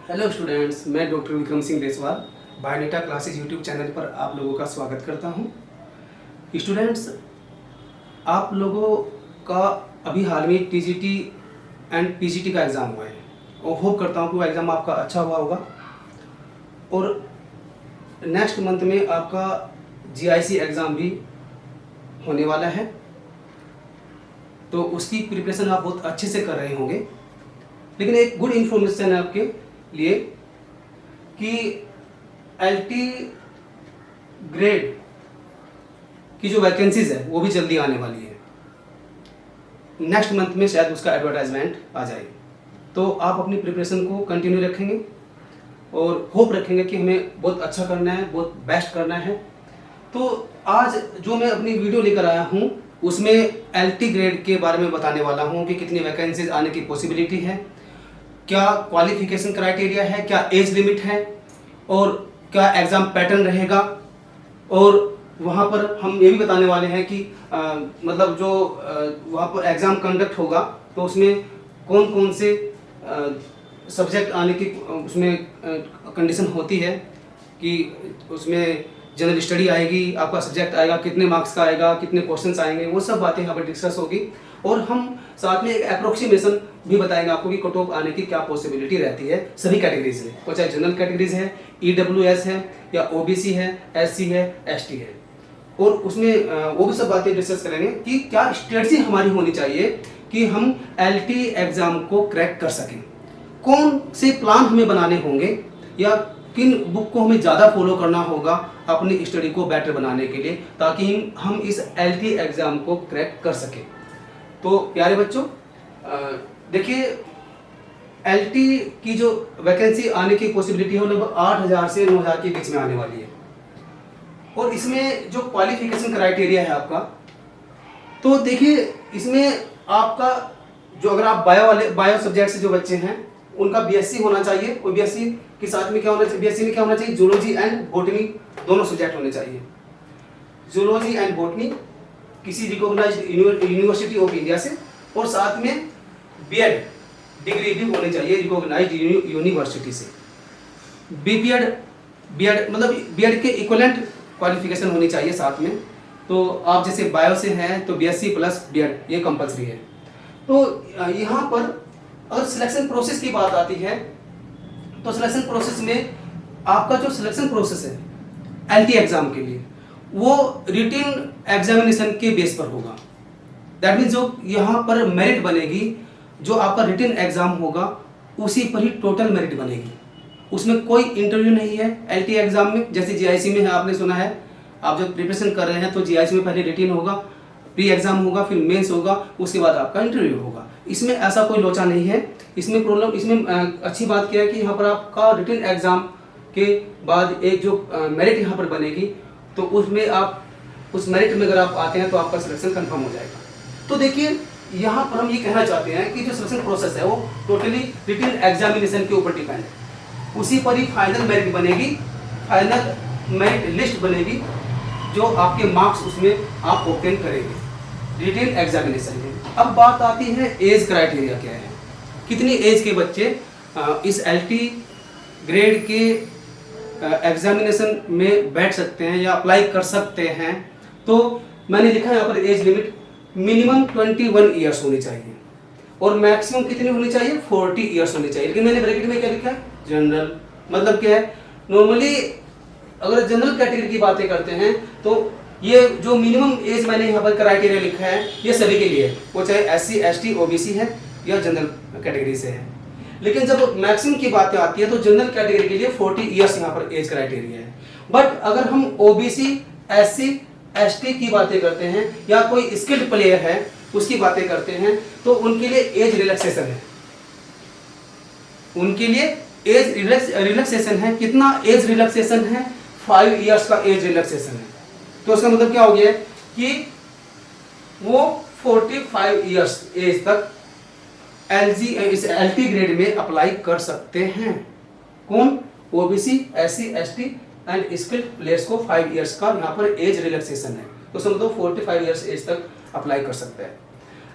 Hello students, मैं doctor Vikram Singh Deswal biodata classes YouTube channel पर आप लोगों का स्वागत करता हूं। स्टूडेंट्स, आप लोगों का अभी हाल में टीजीटी एंड पीजीटी का एग्ज़ाम हुआ है और होप करता हूं कि वो एग्ज़ाम आपका अच्छा हुआ होगा। और नेक्स्ट मंथ में आपका जीआईसी एग्ज़ाम भी होने वाला है, तो उसकी प्रिपरेशन आप बहुत अच्छे से कर रहे होंगे। लेकिन एक गुड इन्फॉर्मेशन है आपके लिए कि एलटी ग्रेड की जो वैकेंसीज है वो भी जल्दी आने वाली है। नेक्स्ट मंथ में शायद उसका एडवर्टाइजमेंट आ जाए, तो आप अपनी प्रिपरेशन को कंटिन्यू रखेंगे और होप रखेंगे कि हमें बहुत अच्छा करना है, बहुत बेस्ट करना है। तो आज जो मैं अपनी वीडियो लेकर आया हूँ उसमें एलटी ग्रेड के बारे में बताने वाला हूँ कि कितनी वैकेंसीज आने की पॉसिबिलिटी है, क्या क्वालिफिकेशन क्राइटेरिया है, क्या एज लिमिट है और क्या एग्ज़ाम पैटर्न रहेगा। और वहाँ पर हम ये भी बताने वाले हैं कि मतलब जो वहाँ पर एग्ज़ाम कंडक्ट होगा तो उसमें कौन कौन से सब्जेक्ट आने की उसमें कंडीशन होती है, कि उसमें जनरल स्टडी आएगी, आपका सब्जेक्ट आएगा, कितने मार्क्स का आएगा, कितने क्वेश्चंस आएंगे, वो सब बातें यहाँ पर डिस्कस होगी। और हम साथ में एक अप्रोक्सीमेशन भी बताएंगे आपको कि कट ऑफ आने की क्या पॉसिबिलिटी रहती है सभी कैटेगरीज में, वो चाहे जनरल कैटेगरीज है, ईडब्ल्यूएस है या ओबीसी है, एससी है, एसटी है। और उसमें वो भी सब बातें डिस्कस करेंगे कि क्या स्ट्रेटजी हमारी होनी चाहिए कि हम एलटी एग्ज़ाम को क्रैक कर सकें, कौन से प्लान हमें बनाने होंगे या किन बुक को हमें ज़्यादा फॉलो करना होगा अपनी स्टडी को बेटर बनाने के लिए, ताकि हम इस एलटी एग्ज़ाम को क्रैक कर सकें। तो प्यारे बच्चों, देखिए एलटी की जो वैकेंसी आने की पॉसिबिलिटी है वो लगभग 8,000 से 9,000 के बीच में आने वाली है। और इसमें जो क्वालिफिकेशन क्राइटेरिया है आपका, तो देखिए इसमें आपका जो अगर आप बायो सब्जेक्ट से जो बच्चे हैं उनका बीएससी होना चाहिए, और बीएससी के साथ में क्या होना चाहिए, बीएससी में क्या होना चाहिए, जूलॉजी एंड बॉटनी दोनों सब्जेक्ट होने चाहिए। जूलॉजी एंड बॉटनी किसी रिकॉग्नाइज्ड यूनिवर्सिटी ऑफ इंडिया से, और साथ में बीएड डिग्री भी होनी चाहिए रिकॉग्नाइज्ड यूनिवर्सिटी से। बीएड मतलब बीएड के इक्विवेलेंट क्वालिफिकेशन होनी चाहिए साथ में। तो आप जैसे बायो से हैं तो बीएससी प्लस बीएड ये कंपलसरी है। तो यहाँ पर अगर सिलेक्शन प्रोसेस की बात आती है तो सिलेक्शन प्रोसेस में आपका जो सिलेक्शन प्रोसेस है एलटी एग्जाम के लिए वो रिटिन एग्जामिनेशन के बेस पर होगा। दैट मीन्स जो यहाँ पर मेरिट बनेगी, जो आपका रिटिन एग्जाम होगा उसी पर ही टोटल मेरिट बनेगी, उसमें कोई इंटरव्यू नहीं है एलटी एग्जाम में। जैसे जीआईसी में है, आपने सुना है, आप जब प्रिपरेशन कर रहे हैं तो जीआईसी में पहले रिटिन होगा, प्री एग्जाम होगा, फिर मेंस होगा, उसके बाद आपका इंटरव्यू होगा। इसमें ऐसा कोई लोचा नहीं है। इसमें प्रॉब्लम, इसमें अच्छी बात क्या है कि यहाँ पर आपका रिटिन एग्जाम के बाद एक जो मेरिट यहाँ पर बनेगी, तो उसमें आप उस मेरिट में अगर आप आते हैं तो आपका सिलेक्शन कंफर्म हो जाएगा। तो देखिए यहाँ पर हम ये कहना चाहते हैं कि जो सिलेक्शन प्रोसेस है वो टोटली रिटिन एग्जामिनेशन के ऊपर डिपेंड है, उसी पर ही फाइनल मेरिट बनेगी, फाइनल मेरिट लिस्ट बनेगी, जो आपके मार्क्स उसमें आप ऑब्टेन करेंगे रिटिन एग्जामिनेशन में। अब बात आती है एज क्राइटेरिया क्या है, कितनी एज के बच्चे इस एलटी ग्रेड के एग्जामिनेशन में बैठ सकते हैं या अप्लाई कर सकते हैं। तो मैंने लिखा है यहाँ पर एज लिमिट मिनिमम 21 ईयर्स होनी चाहिए और मैक्सिमम कितनी होनी चाहिए, 40 ईयर्स होनी चाहिए। लेकिन मैंने ब्रैकेट में क्या लिखा है, जनरल। मतलब क्या है, नॉर्मली अगर जनरल कैटेगरी की बातें करते हैं तो ये जो मिनिमम एज मैंने यहाँ पर क्राइटेरिया लिखा है ये सभी के लिए है, वो चाहे एससी, एसटी, ओबीसी है या जनरल कैटेगरी से है। लेकिन जब मैक्सिमम की बातें आती है तो जनरल कैटेगरी के लिए 40 ईयर्स यहाँ पर एज क्राइटेरिया है। बट अगर हम ओबीसी, एससी, एसटी की बातें करते हैं या कोई स्किल्ड प्लेयर है उसकी बातें करते हैं तो उनके लिए एज रिलैक्सेशन है, उनके लिए एज रिलैक्सेशन है। कितना एज रिलैक्सेशन है, 5 ईयर्स का एज रिलैक्सेशन है। तो उसका मतलब क्या हो गया कि वो 45 ईयर्स एज तक इस एलटी ग्रेड में अप्लाई कर सकते हैं। कौन, OBC, SC, ST and skilled players को 5 ईयर्स का यहाँ पर एज रिलैक्सेशन है, तो उसका मतलब 45 ईयर्स एज तक अप्लाई कर सकते हैं।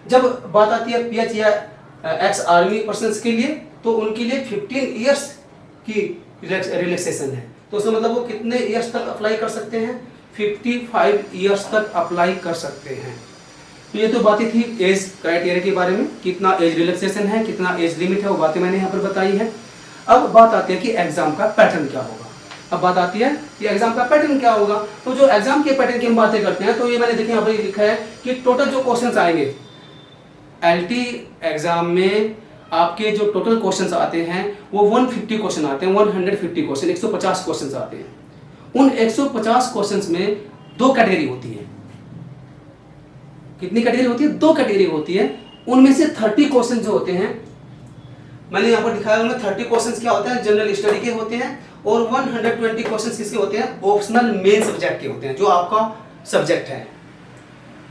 जब बात आती है पीएच या एक्स आर्मी पर्सन्स के लिए, तो उनके लिए 15 ईयर्स की रिलैक्सेशन है। तो उसका मतलब वो कितने ईयर्स तक अप्लाई कर सकते हैं? 55 ईयर्स तक अप्लाई कर सकते हैं। तो ये तो बातें थी एज क्राइटेरिया के बारे में, कितना एज रिलैक्सेशन है, कितना एज लिमिट है, वो बातें मैंने यहाँ पर बताई है। अब बात आती है कि एग्जाम का पैटर्न क्या होगा। अब बात आती है कि एग्जाम का पैटर्न क्या होगा। तो जो एग्जाम के पैटर्न की हम बातें करते हैं, तो ये मैंने देखिए यहाँ पर लिखा है कि टोटल जो क्वेश्चंस आएंगे एलटी एग्जाम में, आपके जो टोटल क्वेश्चंस आते हैं वो 150 क्वेश्चन आते हैं, 150 क्वेश्चन, 150 क्वेश्चंस आते हैं। उन 150 क्वेश्चंस में दो कैटेगरी होती है। कितनी कैटेगरी होती है? दो कैटेगरी होती है। उनमें से 30 क्वेश्चन जो होते हैं, मैंने यहाँ पर दिखाया, उनमें 30 क्वेश्चन क्या होते हैं? जनरल स्टडी के होते हैं। और 120 क्वेश्चन किसके होते हैं? ऑप्शनल मेन सब्जेक्ट के होते हैं। जो आपका सब्जेक्ट है,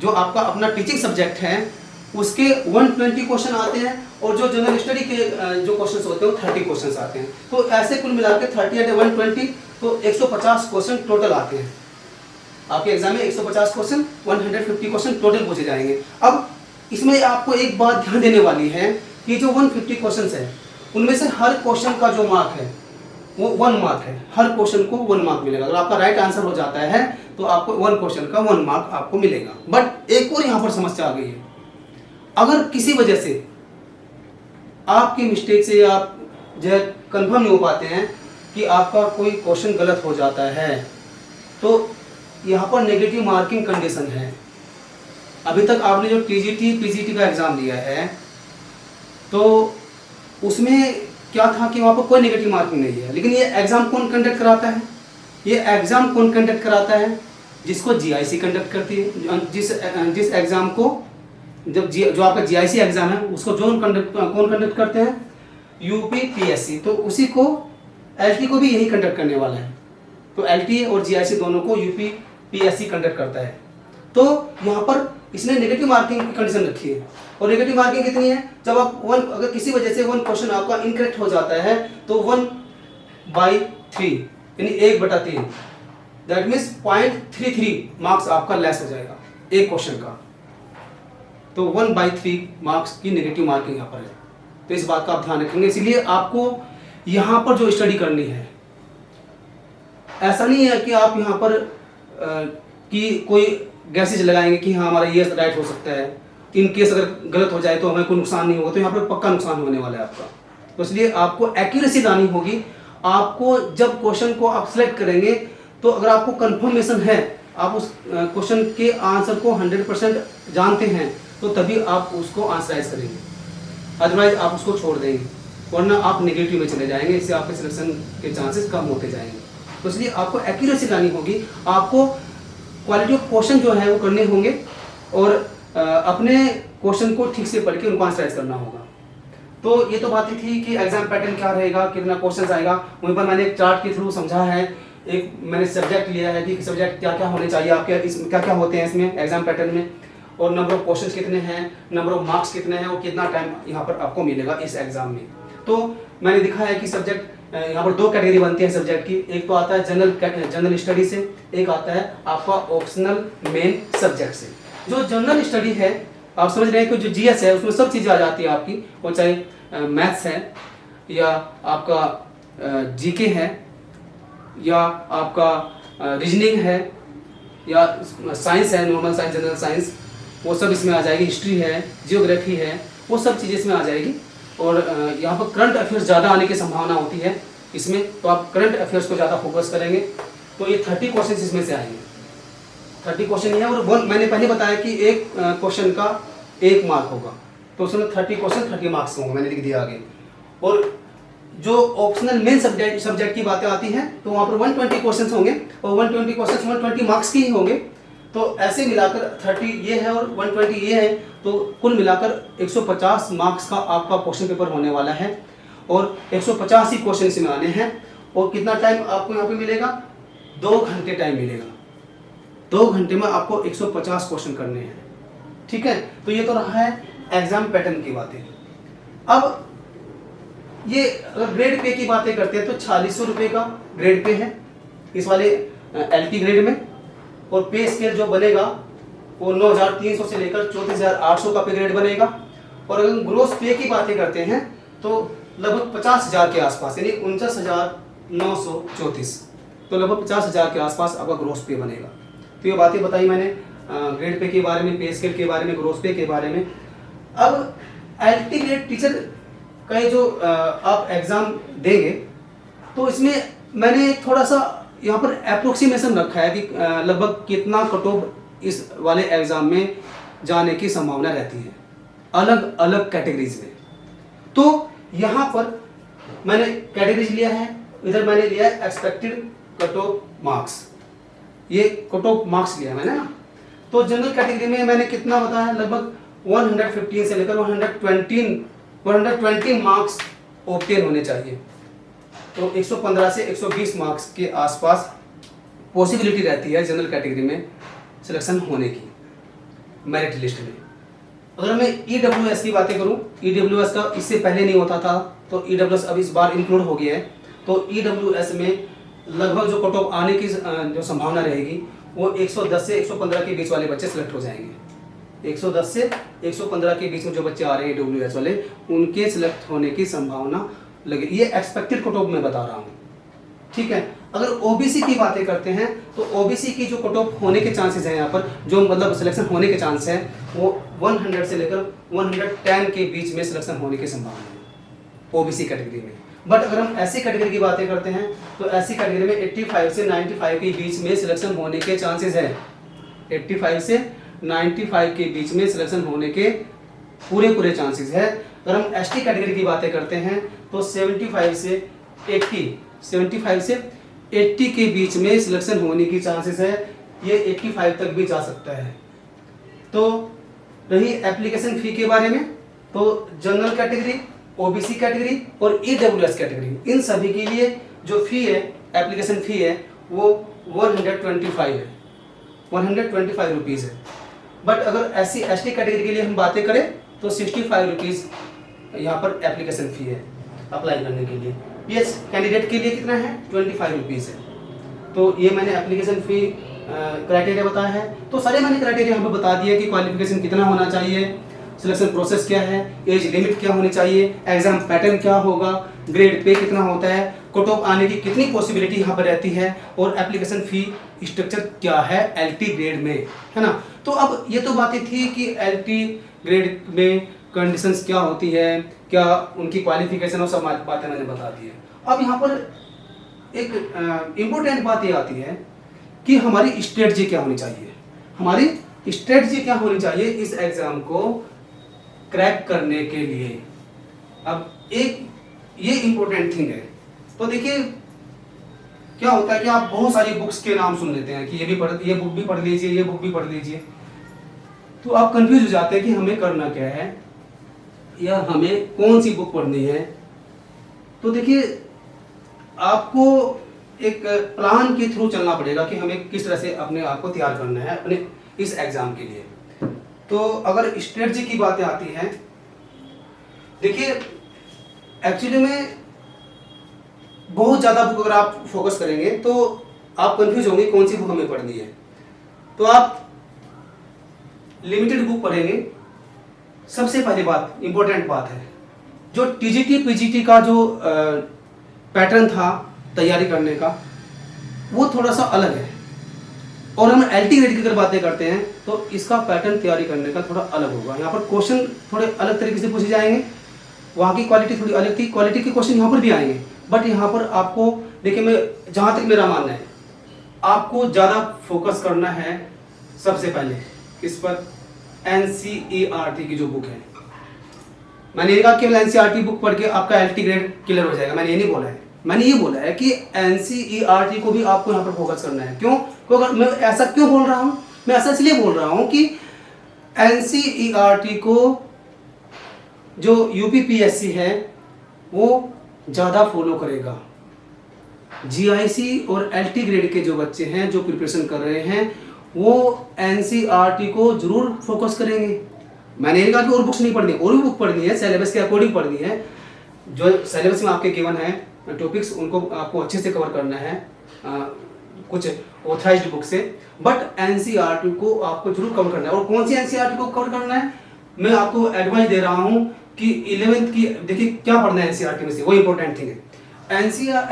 जो आपका अपना टीचिंग सब्जेक्ट है, उसके 120 क्वेश्चन आते हैं। और जो जनरल स्टडी के जो क्वेश्चंस होते हैं वो 30 क्वेश्चंस आते हैं। तो ऐसे कुल मिलाकर 30 या 120 तो 150 क्वेश्चन टोटल आते हैं। आपके एग्जाम में 150 क्वेश्चन, 150 क्वेश्चन टोटल पूछे जाएंगे। अब इसमें आपको एक बात ध्यान देने वाली है कि जो 150 क्वेश्चन है, उनमें से हर क्वेश्चन का जो मार्क है वो 1 मार्क है। हर क्वेश्चन को 1 मार्क मिलेगा। अगर आपका राइट आंसर हो जाता है तो आपको 1 क्वेश्चन का 1 मार्क आपको मिलेगा। बट एक और यहाँ पर समस्या आ गई है। अगर किसी वजह से आपकी मिस्टेक से आप जो कंफर्म नहीं हो पाते हैं कि आपका कोई क्वेश्चन गलत हो जाता है, तो यहाँ पर नेगेटिव मार्किंग कंडीशन है। अभी तक आपने जो टीजीटी पीजीटी का एग्जाम दिया है, तो उसमें क्या था कि वहाँ पर कोई नेगेटिव मार्किंग नहीं है। लेकिन ये एग्जाम कौन कंडक्ट कराता है? ये एग्जाम कौन कंडक्ट कराता है? जिसको जीआईसी कंडक्ट करती है। जिस एग्जाम को जो आपका जीआईसी एग्जाम है, उसको कौन कंडक्ट करते हैं? यूपीपीएससी। तो उसी को एलटी को भी यही कंडक्ट करने वाला है। तो एलटी और जीआईसी दोनों को यूपीपीएससी कंडक्ट करता है। तो यहाँ पर इसने नेगेटिव मार्किंग की कंडीशन रखी है। और नेगेटिव मार्किंग कितनी है? जब आप अगर किसी वजह से 1 क्वेश्चन आपका इनकरेक्ट हो जाता है तो 1/3 यानी 1/3, दैट मीन्स 0.33 मार्क्स आपका लेस हो जाएगा एक क्वेश्चन का। तो 1/3 मार्क्स की नेगेटिव मार्किंग यहाँ पर है। तो इस बात का आप ध्यान रखेंगे। इसलिए आपको यहाँ पर जो स्टडी करनी है, ऐसा नहीं है कि आप यहाँ पर कि कोई गैसेज लगाएंगे कि हाँ हमारा ये राइट हो सकता है, इन केस अगर गलत हो जाए तो हमें कोई नुकसान नहीं होगा। तो यहाँ पर पक्का नुकसान होने वाला है आपका। तो इसलिए आपको एक्यूरेसी लानी होगी। आपको जब क्वेश्चन को आप सिलेक्ट करेंगे, तो अगर आपको कंफर्मेशन है, आप उस क्वेश्चन के आंसर को 100% जानते हैं, तो तभी आप उसको आंसराइज करेंगे। अदरवाइज आप उसको छोड़ देंगे, वरना आप नेगेटिव में चले जाएंगे। इससे आपके सिलेक्शन के चांसेस कम होते जाएंगे। तो इसलिए आपको एक्यूरेसी लानी होगी। आपको क्वालिटी ऑफ क्वेश्चन जो है वो करने होंगे, और अपने क्वेश्चन को ठीक से पढ़ के उनको आंसराइज करना होगा। तो ये तो बातें थी कि एग्जाम पैटर्न क्या रहेगा, कितना क्वेश्चन आएगा। वहीं पर मैंने एक चार्ट के थ्रू समझा है। एक मैंने सब्जेक्ट लिया है कि सब्जेक्ट क्या क्या होने चाहिए आपके, इसमें क्या क्या होते हैं इसमें एग्जाम पैटर्न में, और नंबर ऑफ क्वेश्चंस कितने हैं, नंबर ऑफ मार्क्स कितने हैं, और कितना टाइम यहाँ पर आपको मिलेगा इस एग्जाम में। तो मैंने दिखाया है कि सब्जेक्ट यहाँ पर 2 कैटेगरी बनती है सब्जेक्ट की। एक तो आता है जनरल स्टडी से, एक आता है आपका ऑप्शनल मेन सब्जेक्ट से। जो जनरल स्टडी है, आप समझ रहे हैं कि जो जीएस है उसमें सब चीज़ें आ जाती है आपकी, वो चाहे मैथ्स है, या आपका जीके है, या आपका रीजनिंग है, या साइंस है, नॉर्मल साइंस, जनरल साइंस, वो सब इसमें आ जाएगी। हिस्ट्री है, जियोग्राफी है, वो सब चीज़ें इसमें आ जाएगी। और यहाँ पर करंट अफेयर्स ज़्यादा आने की संभावना होती है इसमें, तो आप करंट अफेयर्स को ज़्यादा फोकस करेंगे। तो ये 30 क्वेश्चन इसमें से आएंगे। 30 क्वेश्चन है, और मैंने पहले बताया कि एक क्वेश्चन का 1 मार्क होगा। तो उसमें 30 क्वेश्चन 30 मार्क्स होंगे, मैंने लिख दिया आगे। और जो ऑप्शनल मेन सब्जेक्ट की बातें आती हैं, तो वहाँ पर 120 क्वेश्चन होंगे, और 120 क्वेश्चन 120 मार्क्स के ही होंगे। तो ऐसे मिलाकर 30 ये है और 120 ये है, तो कुल मिलाकर 150 मार्क्स का आपका क्वेश्चन पेपर होने वाला है। और 150 ही क्वेश्चन इसमें आने हैं। और कितना टाइम आपको यहाँ पे मिलेगा? 2 घंटे टाइम मिलेगा। 2 घंटे में आपको 150 क्वेश्चन करने हैं। ठीक है, तो ये तो रहा है एग्जाम पैटर्न की बातें। अब ये अगर ग्रेड पे की बातें करते हैं, तो 4600 रुपये का ग्रेड पे है इस वाले एलटी ग्रेड में। और पे स्केल जो बनेगा वो 9300 से लेकर 34800 का पे ग्रेड बनेगा। और अगर ग्रोस पे की बातें करते हैं, तो लगभग 50,000 के आसपास, यानी 49,934, तो लगभग 50,000 के आसपास आपका ग्रोस पे बनेगा। तो ये बातें बताई मैंने ग्रेड पे के बारे में, पे स्केल के बारे में, ग्रोस पे के बारे में। अब एलटी ग्रेड टीचर का ये जो आप एग्ज़ाम देंगे, तो इसमें मैंने थोड़ा सा यहाँ पर अप्रोक्सीमेशन रखा है कि लगभग कितना कट ऑफ इस वाले एग्ज़ाम में जाने की संभावना रहती है अलग अलग कैटेगरीज में। तो यहाँ पर मैंने कैटेगरीज लिया है, इधर मैंने लिया है एक्सपेक्टेड कट ऑफ मार्क्स, ये कट ऑफ मार्क्स लिया है मैंने ना। तो जनरल कैटेगरी में मैंने कितना बताया, लगभग 115 से लेकर 120 मार्क्स ऑब्टेन होने चाहिए। तो 115 से 120 मार्क्स के आसपास पॉसिबिलिटी रहती है जनरल कैटेगरी में सिलेक्शन होने की मेरिट लिस्ट में। अगर मैं EWS की बातें करूं, EWS का इससे पहले नहीं होता था, तो EWS अब इस बार इंक्लूड हो गया है। तो EWS में लगभग जो कट ऑफ आने की जो संभावना रहेगी वो 110 से 115 के बीच वाले बच्चे सिलेक्ट हो जाएंगे। 110 से 115 के बीच में जो बच्चे आ रहे हैं EWS वाले, उनके सिलेक्ट होने की संभावना लगे। ये एक्सपेक्टेड कट ऑफ में बता रहा हूँ, ठीक है। अगर OBC की बातें करते हैं तो OBC की जो कट ऑफ होने के चांसेस हैं यहाँ पर, जो मतलब सिलेक्शन होने के चांस हैं, वो 100 से लेकर 110 के बीच में सिलेक्शन होने की संभावना है OBC कैटेगरी में। बट अगर हम ऐसी कैटेगरी की बातें करते हैं तो ऐसी कैटेगरी में 85 से 95 के बीच में सिलेक्शन होने के चांसेस हैं। 85 से 95 के बीच में सिलेक्शन होने के पूरे चांसेस है। अगर हम ST कैटेगरी की बातें करते हैं तो 75 से 80 के बीच में सिलेक्शन होने की चांसेस है। ये 85 तक भी जा सकता है। तो रही एप्लीकेशन फ़ी के बारे में, तो जनरल कैटेगरी, OBC कैटेगरी और EWS कैटेगरी, इन सभी के लिए जो फ़ी है, एप्लीकेशन फ़ी है, वो 125 है, 125 रुपीज़ है। बट अगर SC ST कैटेगरी के लिए हम बातें करें तो 65 रुपीज़ यहाँ पर एप्लीकेशन फ़ी है अप्लाई करने के लिए। PS कैंडिडेट के लिए कितना है, 25 रुपीज़ है। तो ये मैंने एप्लीकेशन फ़ी क्राइटेरिया बताया है। तो सारे मैंने क्राइटेरिया यहाँ पर बता दिया कि क्वालिफिकेशन कितना होना चाहिए, सिलेक्शन प्रोसेस क्या है, एज लिमिट क्या होनी चाहिए, एग्जाम पैटर्न क्या होगा, ग्रेड पे कितना होता है, कट ऑफ आने की कितनी पॉसिबिलिटी यहाँ पर रहती है, और एप्लीकेशन फ़ी स्ट्रक्चर क्या है LT ग्रेड में, है ना। तो अब ये तो बातें थी कि LT ग्रेड में कंडीशंस क्या होती है, क्या उनकी क्वालिफिकेशन और सब बातें मैंने बता दी है। अब यहाँ पर एक इम्पोर्टेंट बात ये आती है कि हमारी स्ट्रेटजी क्या होनी चाहिए, हमारी स्ट्रेटजी क्या होनी चाहिए इस एग्ज़ाम को क्रैक करने के लिए। अब एक ये इम्पोर्टेंट थिंग है। तो देखिए क्या होता है कि आप बहुत सारी बुक्स के नाम सुन लेते हैं कि ये बुक भी पढ़ लीजिए, ये बुक भी पढ़ लीजिए, तो आप कंफ्यूज हो जाते हैं कि हमें करना क्या है या हमें कौन सी बुक पढ़नी है। तो देखिए आपको एक प्लान के थ्रू चलना पड़ेगा कि हमें किस तरह से अपने आप को तैयार करना है अपने इस एग्ज़ाम के लिए। तो अगर स्ट्रेटजी की बातें आती हैं, देखिए एक्चुअली में बहुत ज़्यादा बुक अगर आप फोकस करेंगे तो आप कंफ्यूज होंगे कौन सी बुक हमें पढ़नी है। तो आप लिमिटेड बुक पढ़ेंगे। सबसे पहली बात, इंपॉर्टेंट बात है, जो TGT PGT का जो पैटर्न था तैयारी करने का, वो थोड़ा सा अलग है। और हम LT ग्रेड की अगर बातें करते हैं तो इसका पैटर्न तैयारी करने का थोड़ा अलग होगा। यहाँ पर क्वेश्चन थोड़े अलग तरीके से पूछे जाएंगे, वहाँ की क्वालिटी थोड़ी अलग थी, क्वालिटी के क्वेश्चन यहाँ पर भी आएंगे। बट यहाँ पर आपको देखिए, मैं जहाँ तक मेरा मानना है, आपको ज़्यादा फोकस करना है सबसे पहले इस पर NCERT की जो बुक है। मैंने ये कहा केवल NCERT बुक पढ़ के आपका LT ग्रेड क्लियर हो जाएगा, मैंने ये नहीं बोला है। मैंने ये बोला है कि NCERT को भी आपको यहाँ पर फोकस करना है। क्यों? क्योंकि मैं ऐसा क्यों बोल रहा हूँ, मैं ऐसा इसलिए बोल रहा हूँ कि NCERT को जो UPPSC है वो ज़्यादा फॉलो करेगा। GIC और LT ग्रेड के जो बच्चे हैं जो प्रिपरेशन कर रहे हैं वो NCERT को जरूर फोकस करेंगे। मैंने ये कहा कि और बुक्स नहीं पढ़नी, और भी बुक पढ़नी है, सिलेबस के अकॉर्डिंग पढ़नी है। जो सिलेबस में आपके गिवन है टॉपिक्स, उनको आपको अच्छे से कवर करना है कुछ ऑथराइज्ड बुक से। बट NCERT को आपको जरूर कवर करना है। और कौन सी NCERT को कवर करना है, मैं आपको एडवाइस दे रहा हूँ कि 11th की देखिए क्या पढ़ना है एनसीईआरटी में से, वो इंपॉर्टेंट थिंग है।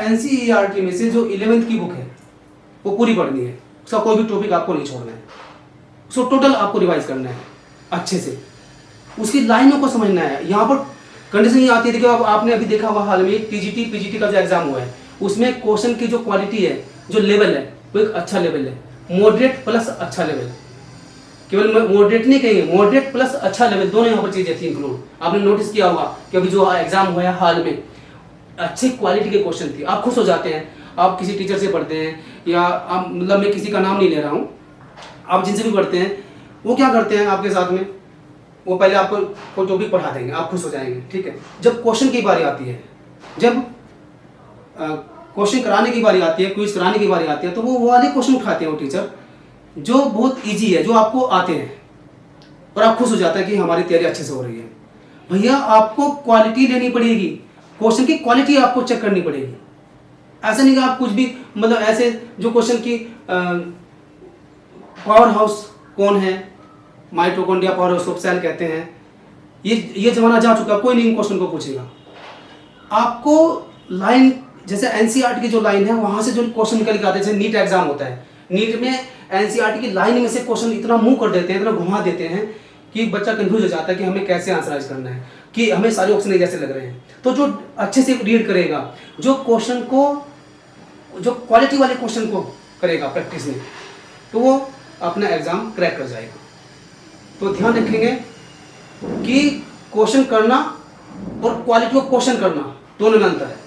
एनसीईआरटी में से जो 11th की बुक है वो पूरी पढ़नी है, उसका कोई भी टॉपिक आपको नहीं छोड़ना है, उसको टोटल आपको रिवाइज करना है अच्छे से, उसकी लाइनों को समझना है। यहाँ पर कंडीशन ये आती है, देखिए अब आपने अभी देखा हुआ हाल में टीजीटी पीजीटी का जो एग्जाम हुआ है उसमें क्वेश्चन की जो क्वालिटी है, जो लेवल है, वो एक अच्छा लेवल है, मॉडरेट प्लस अच्छा लेवल। केवल मॉडरेट नहीं कहेंगे, मॉडरेट प्लस अच्छा लेवल, दोनों यहाँ पर चीजें थी इंक्लूड। आपने नोटिस किया होगा कि अभी जो एग्जाम हुआ है हाल में अच्छी क्वालिटी के क्वेश्चन थे। आप खुश हो जाते हैं, आप किसी टीचर से पढ़ते हैं या आप, मतलब मैं किसी का नाम नहीं ले रहा हूँ, आप जिनसे भी पढ़ते हैं वो क्या करते हैं आपके साथ में, वो पहले आपको कोई टॉपिक पढ़ा देंगे, आप खुश हो जाएंगे, ठीक है। जब क्वेश्चन की बारी आती है, जब क्वेश्चन कराने की बारी आती है, क्विज कराने की बारी आती है, तो वो वाले क्वेश्चन उठाते हैं वो टीचर जो बहुत इजी है, जो आपको आते हैं, और आप खुश हो जाते हैं कि हमारी तैयारी अच्छे से हो रही है। भैया आपको क्वालिटी लेनी पड़ेगी, क्वेश्चन की क्वालिटी आपको चेक करनी पड़ेगी। ऐसा नहीं कि आप कुछ भी, मतलब ऐसे जो क्वेश्चन की पावर हाउस कौन है, mitochondria powerhouse of cell कहते हैं, ये जमाना जा चुका, कोई नहीं क्वेश्चन को पूछेगा। आपको लाइन, जैसे एनसीईआरटी की जो लाइन है वहां से जो क्वेश्चन निकल के आते हैं, जैसे नीट एग्जाम होता है, नीट में एनसीईआरटी की लाइन में से क्वेश्चन इतना मुंह कर देते हैं, इतना घुमा देते हैं कि बच्चा कंफ्यूज हो जाता है कि हमें कैसे आंसराइज करना है, कि हमें सारे ऑप्शन एक जैसे लग रहे हैं। तो जो अच्छे से रीड करेगा, जो क्वेश्चन को, जो क्वालिटी वाले क्वेश्चन को करेगा प्रैक्टिस में, तो वो अपना एग्जाम क्रैक कर जाएगा। तो ध्यान रखेंगे कि क्वेश्चन करना और क्वालिटी ऑफ क्वेश्चन करना दोनों में अंतर है।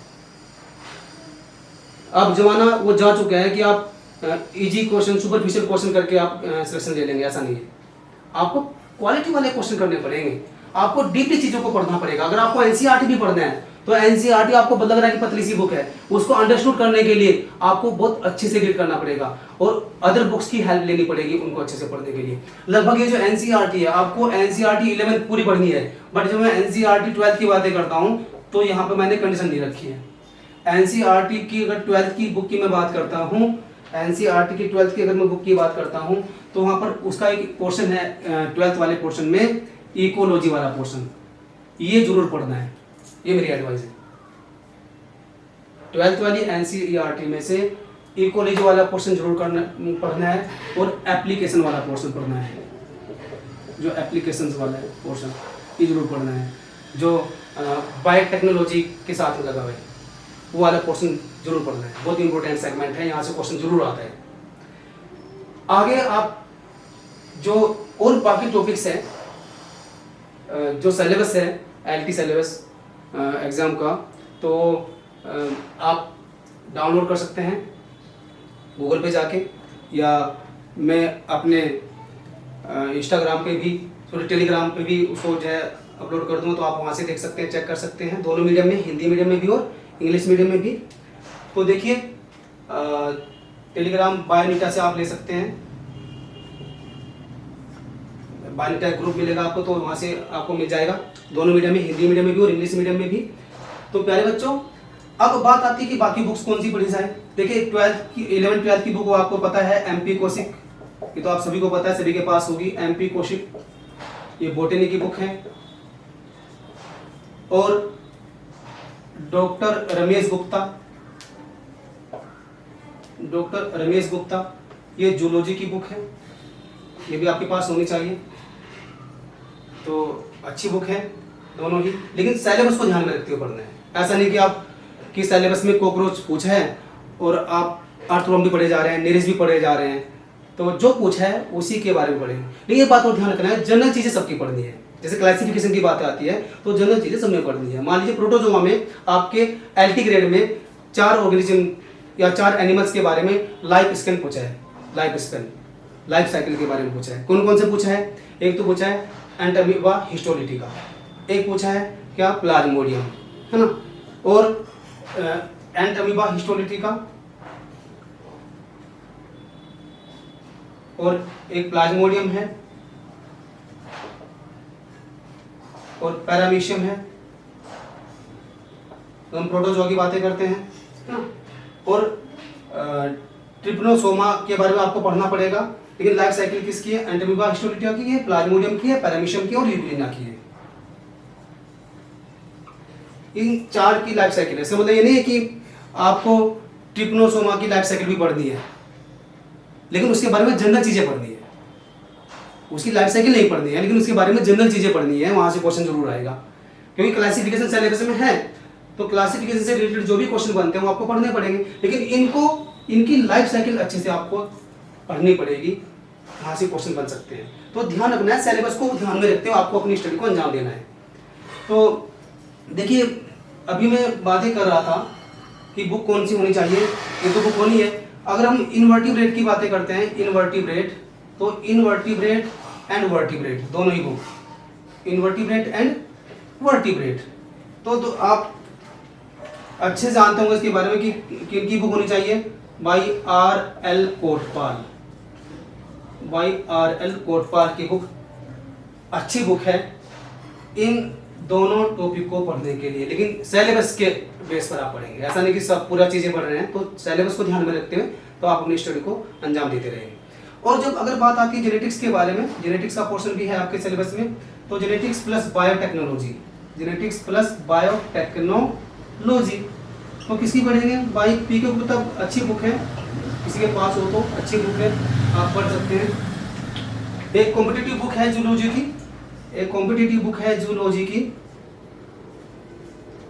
अब जमाना वो जा चुका है कि आप इजी क्वेश्चन, सुपरफिशियल क्वेश्चन करके आप सिलेक्शन ले लेंगे, ऐसा नहीं है। आपको क्वालिटी वाले क्वेश्चन करने पड़ेंगे, आपको डीपली चीजों को पढ़ना पड़ेगा। अगर आपको एनसीईआरटी भी पढ़ना है तो एनसीईआरटी आपको लग रहा है कि पतली सी बुक है, उसको अंडरस्टूड करने के लिए आपको बहुत अच्छे से रीड करना पड़ेगा और अदर बुक्स की हेल्प लेनी पड़ेगी उनको अच्छे से पढ़ने के लिए। लगभग ये जो एनसीईआरटी है, आपको एनसीईआरटी 11th पूरी पढ़नी है, बट जब मैं एनसीईआरटी 12th की बातें करता हूँ तो यहाँ पर मैंने कंडीशन नहीं रखी है। एनसीईआरटी की अगर 12th की बुक की मैं बात करता हूँ, एनसीईआरटी की 12th की अगर मैं बुक की बात करता हूँ तो वहाँ पर उसका एक पोर्शन है 12th वाले पोर्शन में, इकोलॉजी वाला पोर्शन, ये जरूर पढ़ना है, ये मेरी एडवाइस है। 12th वाली एनसीईआरटी में से इकोलॉजी वाला पोर्शन जरूर पढ़ना है और एप्लीकेशन वाला पोर्शन पढ़ना है, जो एप्लीकेशंस वाला है पोर्शन ये जरूर पढ़ना है, जो बायोटेक्नोलॉजी के साथ में लगा हुआ है वो वाला पोर्शन जरूर पढ़ना है। बहुत इंपॉर्टेंट सेगमेंट है, यहाँ से क्वेश्चन जरूर आता है। आगे आप जो और बाकी टॉपिक्स हैं, जो सिलेबस है एलटी सिलेबस एग्ज़ाम का, तो आप डाउनलोड कर सकते हैं गूगल पे जाके, या मैं अपने इंस्टाग्राम पे भी, थोड़े टेलीग्राम पे भी उसको जो है अपलोड कर दूँगा, तो आप वहाँ से देख सकते हैं, चेक कर सकते हैं, दोनों मीडियम में, हिंदी मीडियम में भी और इंग्लिश मीडियम में भी। तो देखिए टेलीग्राम बायोनीटा से आप ले सकते हैं, बायोनीटा ग्रुप मिलेगा आपको, तो वहाँ से आपको मिल जाएगा, दोनों मीडियम में, हिंदी मीडियम में भी और इंग्लिश मीडियम में भी। तो प्यारे बच्चों, अब बात आती है कि बाकी बुक्स कौन सी पढ़ी जाए। देखिए 11th 12th की बुक आपको पता है, एमपी कौशिक, ये तो आप सभी को पता है, सभी के पास होगी एमपी कौशिक, ये बॉटनी की बुक है। और डॉक्टर रमेश गुप्ता, ये जूलॉजी की बुक है, ये भी आपके पास होनी चाहिए। तो अच्छी बुक है दोनों ही, लेकिन सिलेबस को ध्यान में रखते हुए पढ़ना है। ऐसा नहीं कि आप कि सिलेबस में कॉकरोच पूछा है और आप अर्थवर्म भी पढ़े जा रहे हैं, नीरज भी पढ़े जा रहे हैं, तो जो पूछा है उसी के बारे में पढ़ेंगे। लेकिन ये बात को ध्यान रखना है, जनरल चीज़ें सबकी पढ़नी है। जैसे क्लासिफिकेशन की बात आती है तो जनरल चीज़ें सब में पढ़नी है। मान लीजिए प्रोटोजोआ में आपके एलटी ग्रेड में 4 ऑर्गेनिज्म या 4 एनिमल्स के बारे में लाइफ स्पेन पूछा है, लाइफ साइकिल के बारे में पूछा है। कौन कौन से पूछा है? एक तो पूछा है एंटामीबा हिस्टोलिटिका, एक पूछा है क्या प्लाज्मोडियम, है ना, और एंटामीबा हिस्टोलिटिका और एक प्लाज्मोडियम है और पैरामीशियम है। तो हम प्रोटोजोआ की बातें करते हैं, है ना, और ट्रिपनोसोमा के बारे में आपको पढ़ना पड़ेगा। लेकिन लाइफ साइकिल किसकी है? एंटामीबा हिस्टोलिटिका की है, प्लाज्मोडियम की है, पैरामीशियम की और यूग्लिना की है। इन 4 की लाइफ साइकिल है। इसका मतलब ये नहीं है कि आपको ट्रिपनोसोमा की लाइफ साइकिल भी पढ़नी है, लेकिन उसके बारे में जनरल चीज़ें पढ़नी है। उसकी लाइफ साइकिल नहीं पढ़नी है, लेकिन उसके बारे में जनरल चीज़ें पढ़नी है, वहाँ से क्वेश्चन जरूर आएगा। क्योंकि क्लासिफिकेशन सिलेबस में है, तो क्लासिफिकेशन से रिलेटेड जो भी क्वेश्चन बनते हैं वो आपको पढ़ने पड़ेंगे, लेकिन इनकी लाइफ साइकिल अच्छे से आपको पढ़नी पड़ेगी, कहाँ से क्वेश्चन बन सकते हैं। तो ध्यान रखना है, सिलेबस को ध्यान में रखते हुए आपको अपनी स्टडी को अंजाम देना है। तो देखिए, अभी मैं बातें कर रहा था कि बुक कौन सी होनी चाहिए, ये तो बुक होनी है। अगर हम इनवर्टिब्रेट की बातें करते हैं, इनवर्टिब्रेट, तो इनवर्टिब्रेट एंड वर्टिब्रेट दोनों ही बुक, इनवर्टिब्रेट एंड वर्टिब्रेट, तो आप अच्छे जानते होंगे इसके बारे में कि किनकी बुक होनी चाहिए। By R.L. Kotpal, by R.L. Kotpal की बुक अच्छी बुक है इन दोनों टॉपिक को पढ़ने के लिए, लेकिन सिलेबस के बेस पर आप पढ़ेंगे। ऐसा नहीं कि सब पूरा चीज़ें पढ़ रहे हैं, तो सिलेबस को ध्यान में रखते हुए तो आप अपनी स्टडी को अंजाम देते रहेंगे। और जब अगर बात आती है जेनेटिक्स के बारे में, जेनेटिक्स का पोर्शन भी है आपके सिलेबस में, तो genetics plus biotechnology, genetics plus biotechnology, तो किसकी पढ़ेंगे? भाई पी के किताब अच्छी बुक है, किसी के पास हो तो अच्छी बुक है, आप पढ़ सकते हैं। एक कॉम्पिटिटिव बुक है जूलॉजी की, एक कॉम्पिटिटिव बुक है जूलॉजी की,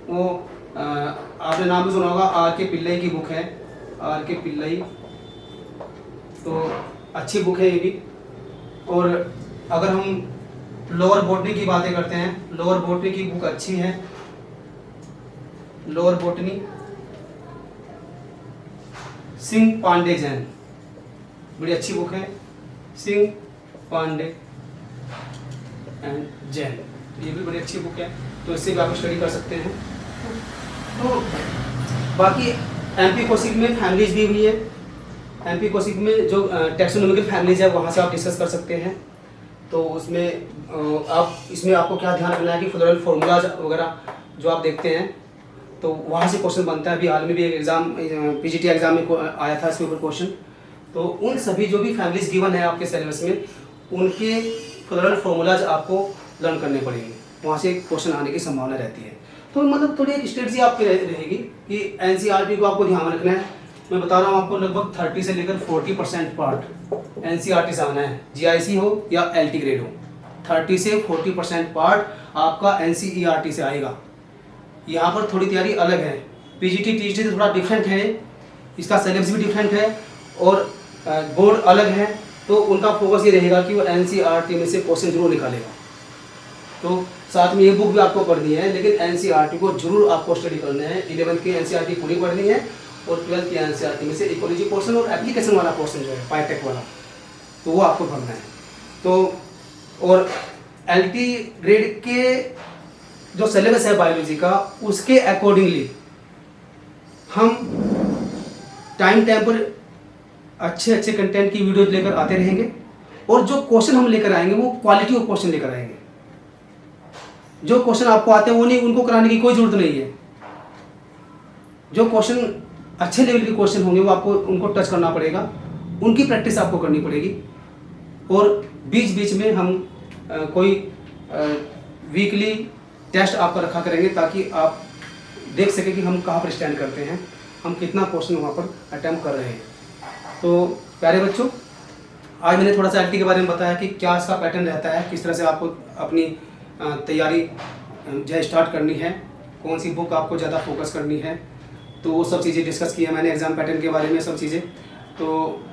वो आपने नाम भी सुना होगा, R.K. पिल्लई की बुक है, R.K. पिल्लई, तो अच्छी बुक है ये भी। और अगर हम लोअर बॉटनी की बातें करते हैं, लोअर बॉटनी की बुक अच्छी है, लोअर बॉटनी सिंह पांडे जैन, बड़ी अच्छी बुक है, सिंह पांडे एंड जैन, ये भी बड़ी अच्छी बुक है, तो इससे भी आप स्टडी कर सकते हैं। तो बाकी एमपी कौशिक में फैमिलीज दी हुई है, एमपी कौशिक में जो टैक्सोनॉमिकल फैमिलीज है वहाँ से आप डिस्कस कर सकते हैं। तो उसमें इसमें आपको क्या ध्यान रखना है कि फ्लोरल फार्मूलाज वगैरह जो आप देखते हैं, तो वहाँ से क्वेश्चन बनता है। अभी हाल में भी एक एग्जाम पीजीटी एग्जाम में आया था इसके ऊपर क्वेश्चन, तो उन सभी जो भी फैमिलीज गिवन है आपके सिलेबस में, उनके फ्लोरल फार्मूलाज आपको लर्न करने पड़ेंगे, वहाँ से क्वेश्चन आने की संभावना रहती है। तो मतलब थोड़ी एक स्ट्रेटजी आपकी रहेगी कि एनसीईआरटी को आपको ध्यान में रखना है। मैं बता रहा हूँ आपको, लगभग 30 से लेकर 40% पार्ट एनसीईआरटी से आना है, जीआईसी हो या एलटी ग्रेड हो, 30 से 40% पार्ट आपका एनसीईआरटी से आएगा। यहाँ पर थोड़ी तैयारी अलग है, पीजीटी टीजीटी से थोड़ा डिफरेंट है, इसका सिलेबस भी डिफरेंट है और बोर्ड अलग है, तो उनका फोकस ये रहेगा कि वो एनसीईआरटी में से क्वेश्चन जरूर निकालेगा। तो साथ में ये बुक भी आपको पढ़नी है, लेकिन एनसीईआरटी को जरूर आपको स्टडी करना है। 11th की एनसीईआरटी पूरी पढ़नी है और 12th की एनसीईआरटी में से इकोलॉजी पोर्शन और एप्लीकेशन वाला पोर्शन जो है बायोटेक वाला, तो वो आपको पढ़ना है। तो और एलटी ग्रेड के जो सिलेबस है बायोलॉजी का, उसके अकॉर्डिंगली हम टाइम पर अच्छे अच्छे कंटेंट की वीडियोज लेकर आते रहेंगे, और जो क्वेश्चन हम लेकर आएंगे वो क्वालिटी ऑफ क्वेश्चन लेकर आएंगे। जो क्वेश्चन आपको आते हैं वो नहीं, उनको कराने की कोई जरूरत नहीं है। जो क्वेश्चन अच्छे लेवल के क्वेश्चन होंगे वो आपको उनको टच करना पड़ेगा, उनकी प्रैक्टिस आपको करनी पड़ेगी। और बीच बीच में हम कोई वीकली टेस्ट आपका रखा करेंगे, ताकि आप देख सकें कि हम कहाँ पर स्टैंड करते हैं, हम कितना क्वेश्चन वहाँ पर अटैम्प्ट कर रहे हैं। तो प्यारे बच्चों, आज मैंने थोड़ा सा एलटी के बारे में बताया कि क्या इसका पैटर्न रहता है, किस तरह से आपको अपनी तैयारी जो है स्टार्ट करनी है, कौन सी बुक आपको ज़्यादा फोकस करनी है, तो वो सब चीज़ें डिस्कस की है मैंने, एग्ज़ाम पैटर्न के बारे में सब चीज़ें। तो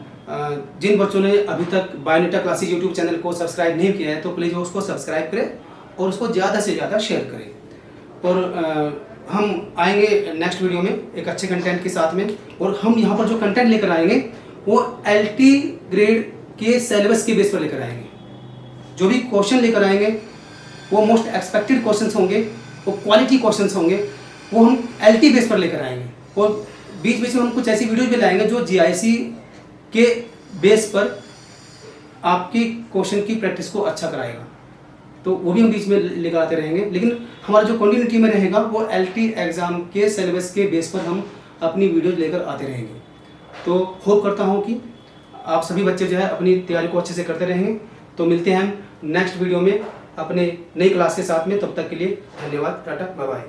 जिन बच्चों ने अभी तक बायोनेटा क्लासेस यूट्यूब चैनल को सब्सक्राइब नहीं किया है, तो प्लीज़ उसको सब्सक्राइब करें और उसको ज़्यादा से ज़्यादा शेयर करें। और हम आएंगे नेक्स्ट वीडियो में एक अच्छे कंटेंट के साथ में, और हम यहाँ पर जो कंटेंट लेकर आएंगे वो एलटी ग्रेड के सिलेबस के बेस पर लेकर आएंगे। जो भी क्वेश्चन लेकर आएंगे वो मोस्ट एक्सपेक्टेड क्वेश्चंस होंगे, वो क्वालिटी क्वेश्चंस होंगे, वो हम एलटी बेस पर लेकर आएंगे। और बीच बीच में हम कुछ ऐसी वीडियो भी लाएंगे जो जीआईसी के बेस पर आपकी क्वेश्चन की प्रैक्टिस को अच्छा कराएगा, तो वो भी हम बीच में लेकर आते रहेंगे। लेकिन हमारा जो कंटिन्यूटी में रहेगा वो एलटी एग्ज़ाम के सिलेबस के बेस पर हम अपनी वीडियोज लेकर आते रहेंगे। तो होप करता हूँ कि आप सभी बच्चे जो है अपनी तैयारी को अच्छे से करते रहेंगे। तो मिलते हैं हम नेक्स्ट वीडियो में अपने नई क्लास के साथ में, तब तक के लिए धन्यवाद, टाटा, बाय बाय।